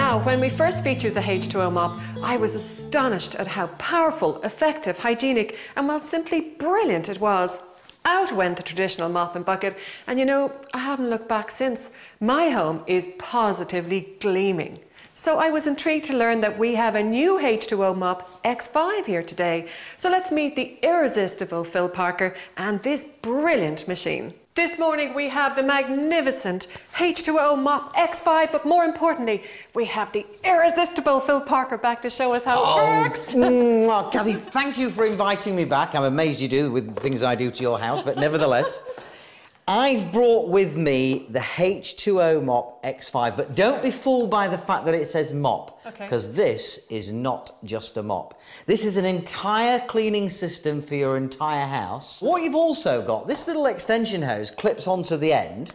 Now, when we first featured the H2O mop, I was astonished at how powerful, effective, hygienic, and well, simply brilliant it was. Out went the traditional mop and bucket, and you know, I haven't looked back since. My home is positively gleaming. So I was intrigued to learn that we have a new H2O Mop X5 here today. So let's meet the irresistible Phil Parker and this brilliant machine. This morning we have the magnificent H2O Mop X5, but more importantly, we have the irresistible Phil Parker back to show us how it works. Well, Kathy, thank you for inviting me back. I'm amazed you do with the things I do to your house, but nevertheless. I've brought with me the H2O Mop X5, but don't be fooled by the fact that it says mop, because this is not just a mop. This is an entire cleaning system for your entire house. What you've also got, this little extension hose clips onto the end,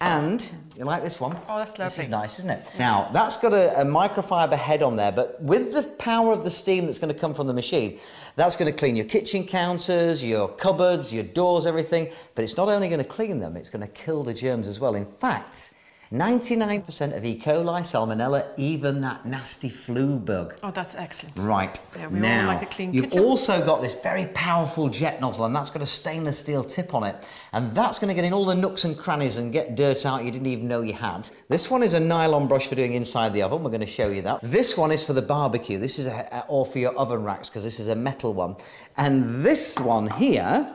and you like this one? Oh, that's lovely. This is nice, isn't it? Now, that's got a microfiber head on there, but with the power of the steam that's going to come from the machine, that's going to clean your kitchen counters, your cupboards, your doors, everything. But it's not only going to clean them, it's going to kill the germs as well. In fact, 99% of E. coli, salmonella, even that nasty flu bug. Oh, that's excellent. Right. Yeah, we all like a clean you've kitchen. also got this very powerful jet nozzle, and that's got a stainless steel tip on it. And that's going to get in all the nooks and crannies and get dirt out you didn't even know you had. This one is a nylon brush for doing inside the oven. We're going to show you that. This one is for the barbecue. This is or for your oven racks, because this is a metal one. And this one here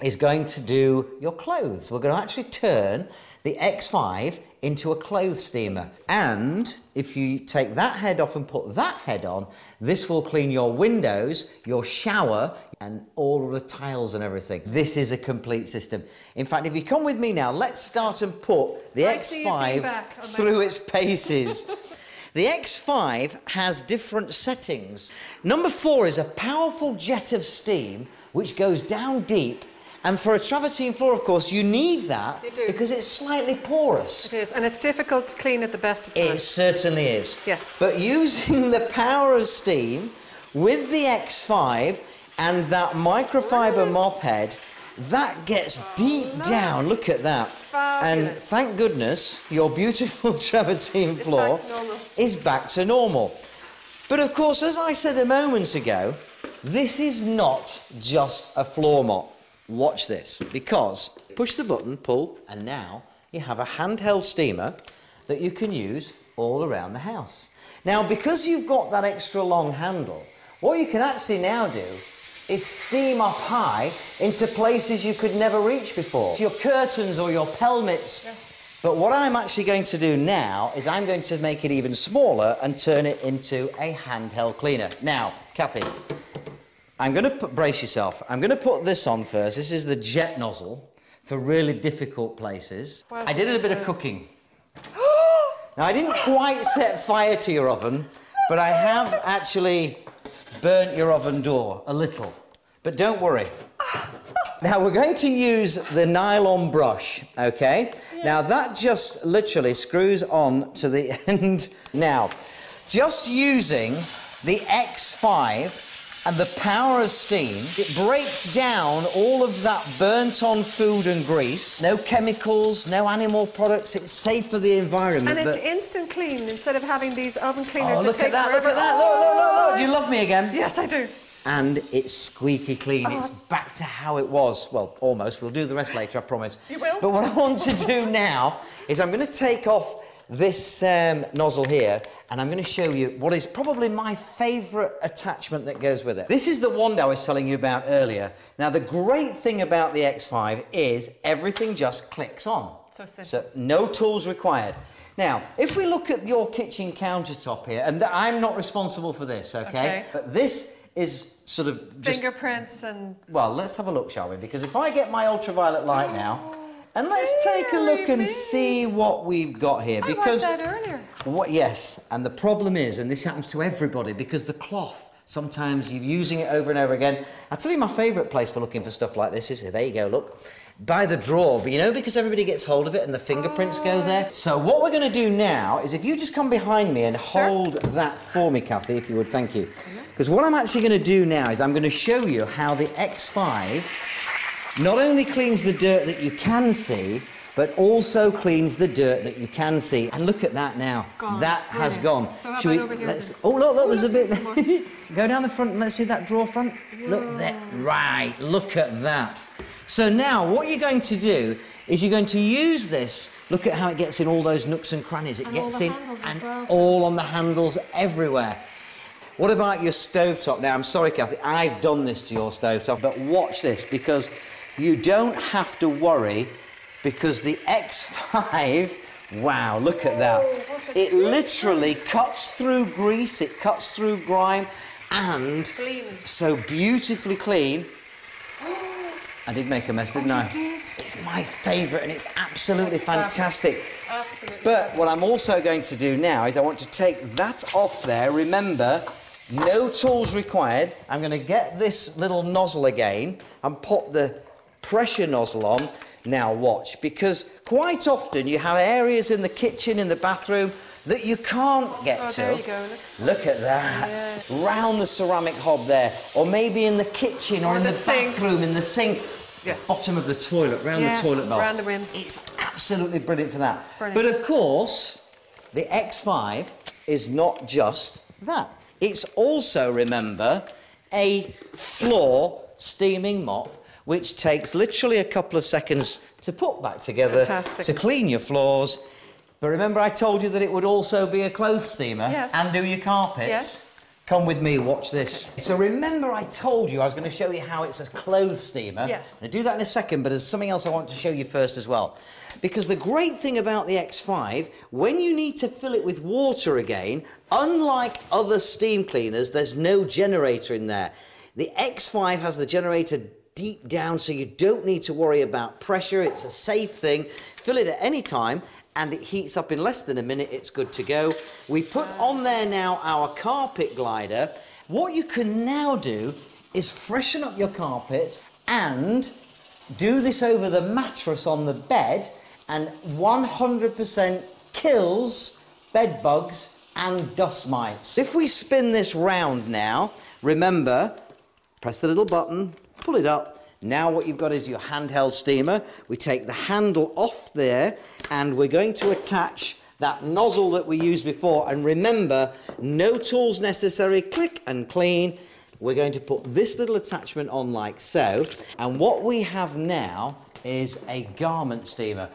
is going to do your clothes. We're going to actually turn the X5 into a clothes steamer. And if you take that head off and put that head on, this will clean your windows, your shower, and all of the tiles and everything. This is a complete system. In fact, if you come with me now, let's start and put the X5 through its paces. The X5 has different settings. Number 4 is a powerful jet of steam which goes down deep. And for a travertine floor, of course, you need that because it's slightly porous. It is, and it's difficult to clean at the best of times. It certainly is. Yes. But using the power of steam with the X5 and that microfiber mop head, that gets deep down. Look at that. Fabulous. And thank goodness your beautiful travertine floor is back to normal. But of course, as I said a moment ago, this is not just a floor mop. Watch this, because push the button, pull, and now you have a handheld steamer that you can use all around the house. Now, because you've got that extra long handle, what you can actually now do is steam up high into places you could never reach before. Your curtains or your pelmets. Yes. But what I'm actually going to do now is I'm going to make it even smaller and turn it into a handheld cleaner. Now, Kathy, I'm going to brace yourself. I'm going to put this on first. This is the jet nozzle for really difficult places. Well, I did a bit of cooking. Now, I didn't quite set fire to your oven, but I have actually burnt your oven door a little. But don't worry. Now, we're going to use the nylon brush, OK? Yeah. Now, that just literally screws on to the end. Now, just using the X5 and the power of steam, it breaks down all of that burnt-on food and grease. No chemicals, no animal products. It's safe for the environment. And it's instant clean instead of having these oven cleaners. Oh, look at that, look at that. Look, look, look. You love me again? Yes, I do. And it's squeaky clean. It's back to how it was. Well, almost. We'll do the rest later, I promise. You will? But what I want to do now is I'm going to take off this nozzle here, and I'm going to show you what is probably my favourite attachment that goes with it. This is the wand I was telling you about earlier. Now, the great thing about the X5 is everything just clicks on. So no tools required. Now, if we look at your kitchen countertop here, and I'm not responsible for this, okay? But this is sort of just fingerprints and... Well, let's have a look, shall we? Because if I get my ultraviolet light now, and let's take a look and see what we've got here. Because I liked that earlier. Yes, and the problem is, and this happens to everybody, because the cloth, sometimes you're using it over and over again. I'll tell you my favourite place for looking for stuff like this is, there you go, look, by the drawer. But you know, because everybody gets hold of it and the fingerprints go there. So what we're going to do now is if you just come behind me and hold that for me, Kathy, if you would, thank you. Because what I'm actually going to do now is I'm going to show you how the X5 not only cleans the dirt that you can see, but also cleans the dirt that you can see. And look at that now. It's gone. That has gone. So how about over here? Oh, look, there's a bit there. Go down the front and let's see that drawer front. Whoa. Look there. Right, look at that. So now what you're going to do is you're going to use this. Look at how it gets in all those nooks and crannies. It gets in and all on the handles everywhere. What about your stovetop? Now, I'm sorry, Kathy, I've done this to your stovetop, but watch this, because you don't have to worry, because the X5, wow, look at that. It literally cuts through grease, it cuts through grime, and so beautifully clean. I did make a mess, didn't I? It's my favourite, and it's absolutely fantastic. Absolutely. But what I'm also going to do now is I want to take that off there. Remember, no tools required. I'm going to get this little nozzle again and pop the pressure nozzle on. Now watch, because quite often you have areas in the kitchen, in the bathroom, that you can't get to. There you go, look at that. Yeah. Round the ceramic hob there. Or maybe in the kitchen or in the bathroom, in the sink. Yeah. Bottom of the toilet, round the toilet bowl. Round the rim. It's absolutely brilliant for that. Brilliant. But of course, the X5 is not just that. It's also, remember, a floor steaming mop, which takes literally a couple of seconds to put back together. Fantastic. To clean your floors. But remember I told you that it would also be a clothes steamer and do your carpets? Yes. Come with me, watch this. So remember I told you I was going to show you how it's a clothes steamer. Yes. I'll do that in a second, but there's something else I want to show you first as well. Because the great thing about the X5, when you need to fill it with water again, unlike other steam cleaners, there's no generator in there. The X5 has the generator deep down, so you don't need to worry about pressure. It's a safe thing. Fill it at any time, and it heats up in less than a minute. It's good to go. We put on there now our carpet glider. What you can now do is freshen up your carpet and do this over the mattress on the bed, and 100% kills bed bugs and dust mites. If we spin this round now, remember, press the little button, pull it up. Now what you've got is your handheld steamer. We take the handle off there, and we're going to attach that nozzle that we used before. And remember, no tools necessary, click and clean. We're going to put this little attachment on like so. And what we have now is a garment steamer.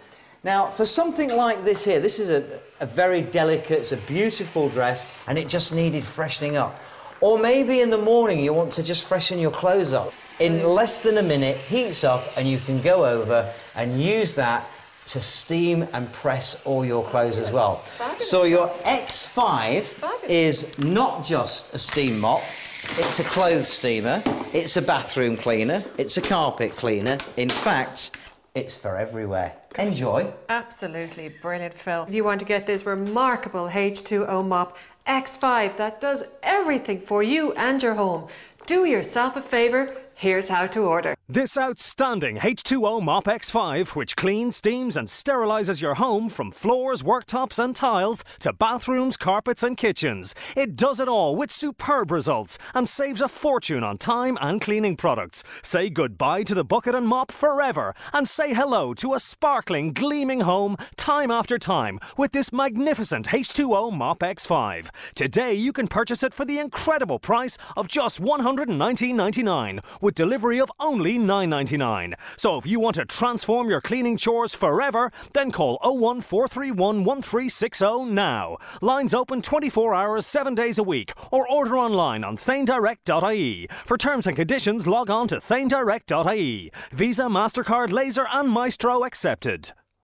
Now, for something like this here, this is a very delicate, it's a beautiful dress, and it just needed freshening up. Or maybe in the morning you want to just freshen your clothes up. In less than a minute, heats up, and you can go over and use that to steam and press all your clothes as well. Fabulous. So your X5 is not just a steam mop, it's a clothes steamer, it's a bathroom cleaner, it's a carpet cleaner. In fact, it's for everywhere. Enjoy. Absolutely brilliant, Phil. If you want to get this remarkable H2O Mop X5 that does everything for you and your home, do yourself a favour. Here's how to order. This outstanding H2O Mop X5, which cleans, steams and sterilises your home from floors, worktops and tiles to bathrooms, carpets and kitchens. It does it all with superb results and saves a fortune on time and cleaning products. Say goodbye to the bucket and mop forever and say hello to a sparkling, gleaming home time after time with this magnificent H2O Mop X5. Today you can purchase it for the incredible price of just $119.99 with delivery of only $9.99. So if you want to transform your cleaning chores forever, then call 01431 1360 now. Lines open 24 hours, 7 days a week, or order online on thanedirect.ie. For terms and conditions, log on to thanedirect.ie. Visa, MasterCard, Laser and Maestro accepted.